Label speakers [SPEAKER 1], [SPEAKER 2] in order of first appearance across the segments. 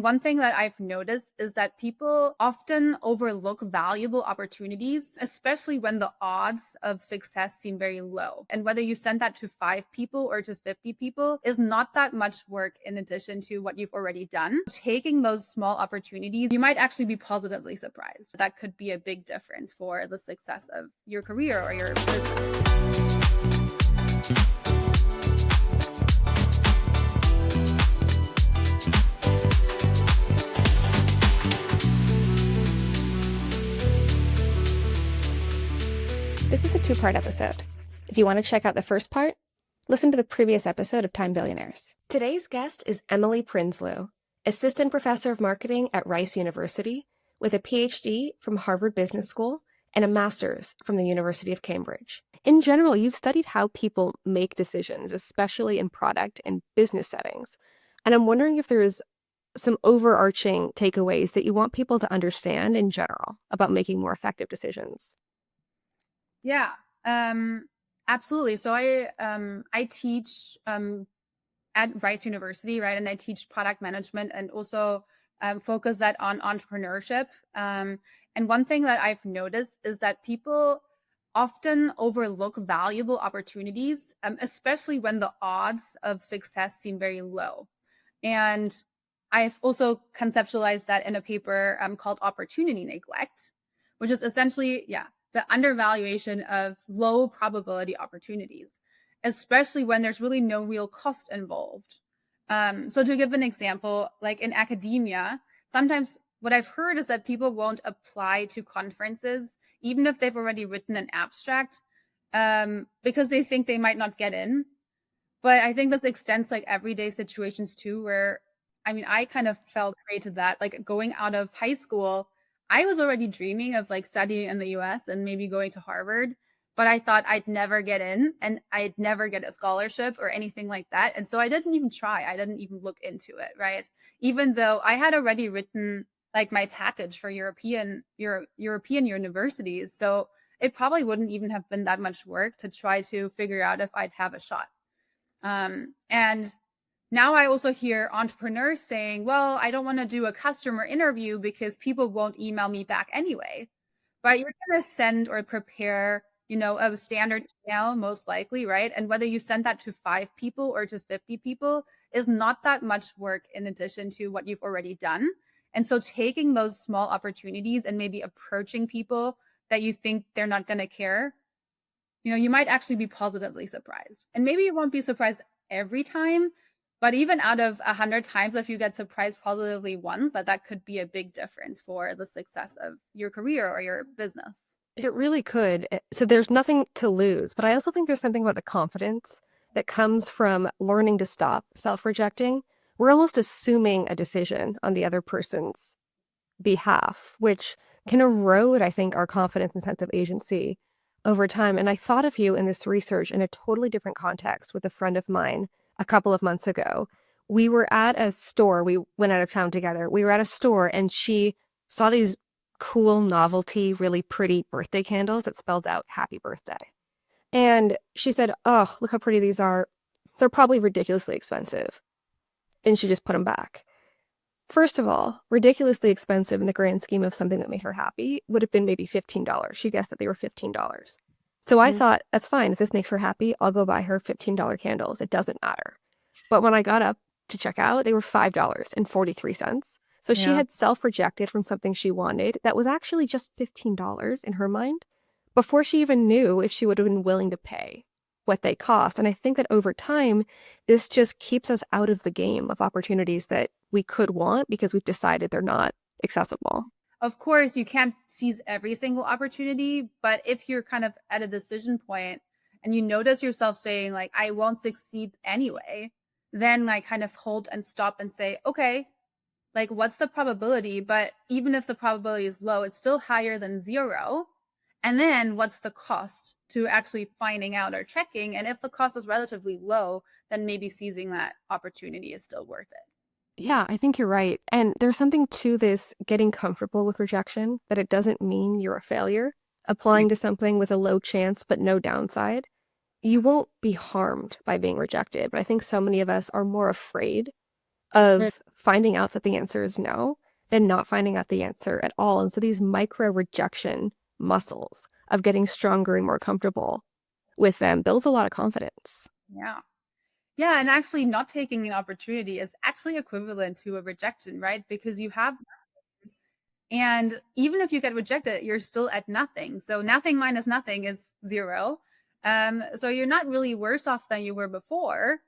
[SPEAKER 1] One thing that I've noticed is that people often overlook valuable opportunities, especially when the odds of success seem very low. And whether you send that to 5 people or to 50 people is not that much work in addition to what you've already done. Taking those small opportunities, you might actually be positively surprised. That could be a big difference for the success of your career or your business.
[SPEAKER 2] This is a two-part episode. If you want to check out the first part, listen to the previous episode of Time Billionaires. Today's guest is Emily Prinsloo, assistant professor of marketing at Rice University, with a PhD from Harvard Business School and a master's from the University of Cambridge. In general, you've studied how people make decisions, especially in product and business settings. And I'm wondering if there's some overarching takeaways that you want people to understand in general about making more effective decisions.
[SPEAKER 1] Yeah, absolutely. So I teach at Rice University, right? And I teach product management and also focus that on entrepreneurship. And one thing that I've noticed is that people often overlook valuable opportunities, especially when the odds of success seem very low. And I've also conceptualized that in a paper called Opportunity Neglect, which is essentially, the undervaluation of low probability opportunities, especially when there's really no real cost involved. So to give an example, like in academia, sometimes what I've heard is that people won't apply to conferences, even if they've already written an abstract, because they think they might not get in. But I think this extends like everyday situations too, where I kind of fell prey to that. Like going out of high school, I was already dreaming of like studying in the US and maybe going to Harvard, but I thought I'd never get in and I'd never get a scholarship or anything like that. And so I didn't even try. I didn't even look into it, right? Even though I had already written like my package for European universities. So it probably wouldn't even have been that much work to try to figure out if I'd have a shot. And now I also hear entrepreneurs saying, well, I don't want to do a customer interview because people won't email me back anyway. But you're going to send or prepare, a standard email most likely, right? And whether you send that to 5 people or to 50 people is not that much work in addition to what you've already done. And so taking those small opportunities and maybe approaching people that you think they're not going to care, you might actually be positively surprised. And maybe you won't be surprised every time, but even out of 100 times, if you get surprised positively once, that could be a big difference for the success of your career or your business.
[SPEAKER 2] It really could. So there's nothing to lose. But I also think there's something about the confidence that comes from learning to stop self-rejecting. We're almost assuming a decision on the other person's behalf, which can erode, I think, our confidence and sense of agency over time. And I thought of you in this research in a totally different context with a friend of mine a couple of months ago. We were at a store. We went out of town together. We were at a store and she saw these cool novelty, really pretty birthday candles that spelled out happy birthday. And she said, oh, look how pretty these are. They're probably ridiculously expensive. And she just put them back. First of all, ridiculously expensive in the grand scheme of something that made her happy would have been maybe $15. She guessed that they were $15. So I thought, that's fine. If this makes her happy, I'll go buy her $15 candles. It doesn't matter. But when I got up to check out, they were $5.43. So she had self-rejected from something she wanted that was actually just $15 in her mind before she even knew if she would have been willing to pay what they cost. And I think that over time, this just keeps us out of the game of opportunities that we could want because we've decided they're not accessible.
[SPEAKER 1] Of course, you can't seize every single opportunity, but if you're kind of at a decision point and you notice yourself saying like, I won't succeed anyway, then like kind of hold and stop and say, okay, like what's the probability? But even if the probability is low, it's still higher than 0. And then what's the cost to actually finding out or checking? And if the cost is relatively low, then maybe seizing that opportunity is still worth it.
[SPEAKER 2] Yeah, I think you're right. And there's something to this getting comfortable with rejection, that it doesn't mean you're a failure. Applying to something with a low chance but no downside, you won't be harmed by being rejected. But I think so many of us are more afraid
[SPEAKER 1] Mm.
[SPEAKER 2] of finding out that the answer is no, than not finding out the answer at all. And so these micro rejection muscles of getting stronger and more comfortable with them builds a lot of confidence.
[SPEAKER 1] Yeah. Yeah, and actually not taking an opportunity is actually equivalent to a rejection, right? Because you have, and even if you get rejected, you're still at nothing. So nothing minus nothing is zero. So you're not really worse off than you were before.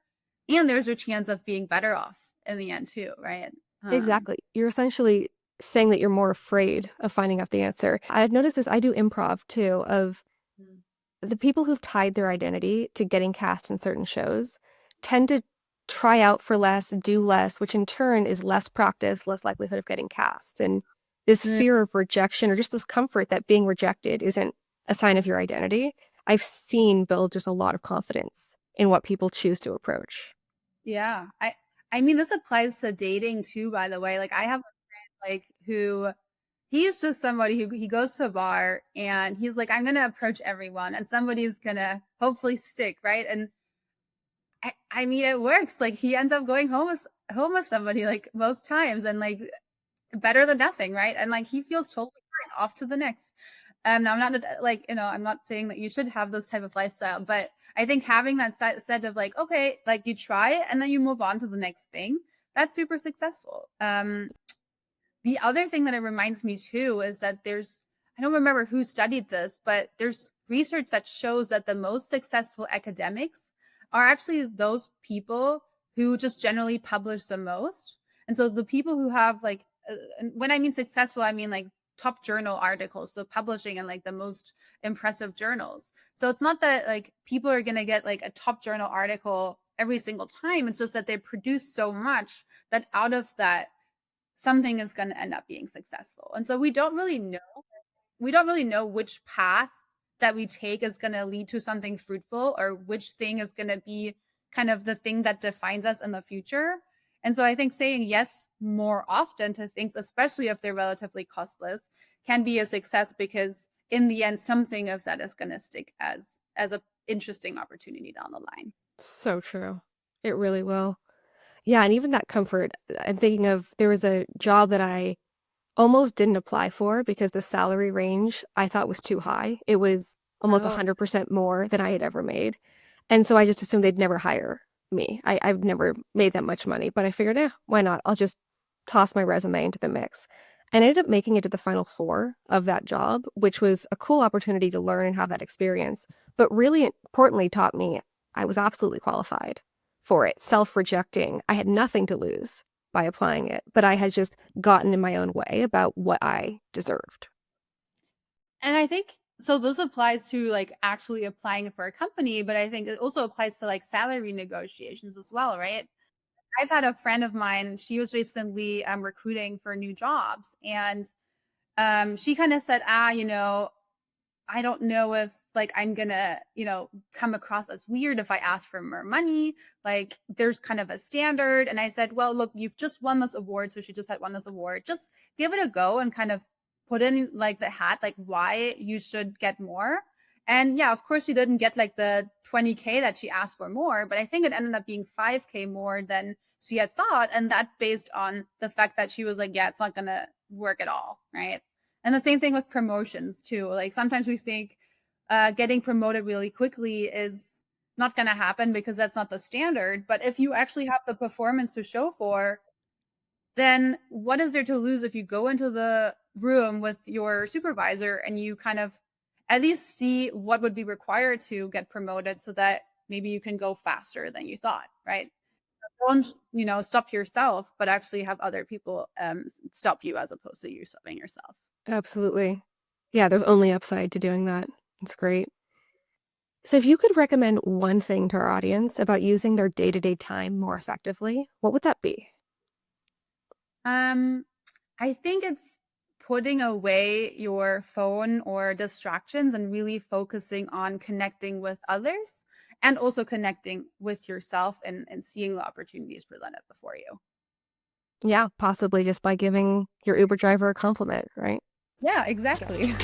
[SPEAKER 1] And there's a chance of being better off in the end too, right?
[SPEAKER 2] Exactly. You're essentially saying that you're more afraid of finding out the answer. I've noticed this, I do improv too, of the people who've tied their identity to getting cast in certain shows tend to try out for less, do less, which in turn is less practice, less likelihood of getting cast. And this
[SPEAKER 1] Mm,
[SPEAKER 2] fear of rejection or just this comfort that being rejected isn't a sign of your identity, I've seen build just a lot of confidence in what people choose to approach.
[SPEAKER 1] yeah. I mean this applies to dating too, by the way. Like I have a friend like who he's just somebody who he goes to a bar and he's like, I'm gonna approach everyone and somebody's gonna hopefully stick, right? And I mean it works. Like he ends up going home with somebody like most times and like better than nothing, right? And like he feels totally fine off to the next. Now I'm not like, I'm not saying that you should have this type of lifestyle, but I think having that set of like, okay, like you try it and then you move on to the next thing, that's super successful. The other thing that it reminds me too is that I don't remember who studied this, but there's research that shows that the most successful academics are actually those people who just generally publish the most. And so the people who have like, and when I mean successful, I mean like top journal articles. So publishing in like the most impressive journals. So it's not that like people are going to get like a top journal article every single time. It's just that they produce so much that out of that, something is going to end up being successful. And so we don't really know which path that we take is going to lead to something fruitful or which thing is going to be kind of the thing that defines us in the future. And so I think saying yes more often to things, especially if they're relatively costless, can be a success because in the end something of that is going to stick as a interesting opportunity down the line.
[SPEAKER 2] So true. It really will. Yeah, and even that comfort, I'm thinking of there was a job that I almost didn't apply for because the salary range I thought was too high. It was almost
[SPEAKER 1] Oh,
[SPEAKER 2] 100% more than I had ever made. And so I just assumed they'd never hire me. I've never made that much money, but I figured, why not? I'll just toss my resume into the mix. And I ended up making it to the final four of that job, which was a cool opportunity to learn and have that experience, but really importantly taught me I was absolutely qualified for it. Self-rejecting, I had nothing to lose by applying it, but I had just gotten in my own way about what I deserved.
[SPEAKER 1] and I think so this applies to like actually applying for a company, but I think it also applies to like salary negotiations as well, right? I've had a friend of mine, she was recently recruiting for new jobs and she kind of said, I don't know if like I'm gonna, come across as weird if I ask for more money. Like there's kind of a standard. And I said, well, look, you've just won this award. So she just had won this award. Just give it a go and kind of put in like the hat, like why you should get more. And yeah, of course she didn't get like the 20K that she asked for more, but I think it ended up being 5K more than she had thought. And that based on the fact that she was like, yeah, it's not gonna work at all. Right. And the same thing with promotions too. Like sometimes we think getting promoted really quickly is not going to happen because that's not the standard. But if you actually have the performance to show for, then what is there to lose if you go into the room with your supervisor and you kind of at least see what would be required to get promoted so that maybe you can go faster than you thought, right? Don't, stop yourself, but actually have other people stop you as opposed to you stopping yourself.
[SPEAKER 2] Absolutely. Yeah, there's only upside to doing that. It's great. So, if you could recommend one thing to our audience about using their day to day time more effectively, what would that be?
[SPEAKER 1] Um, I think it's putting away your phone or distractions and really focusing on connecting with others and also connecting with yourself and seeing the opportunities presented before you.
[SPEAKER 2] Yeah, possibly just by giving your Uber driver a compliment, right?
[SPEAKER 1] Yeah, exactly.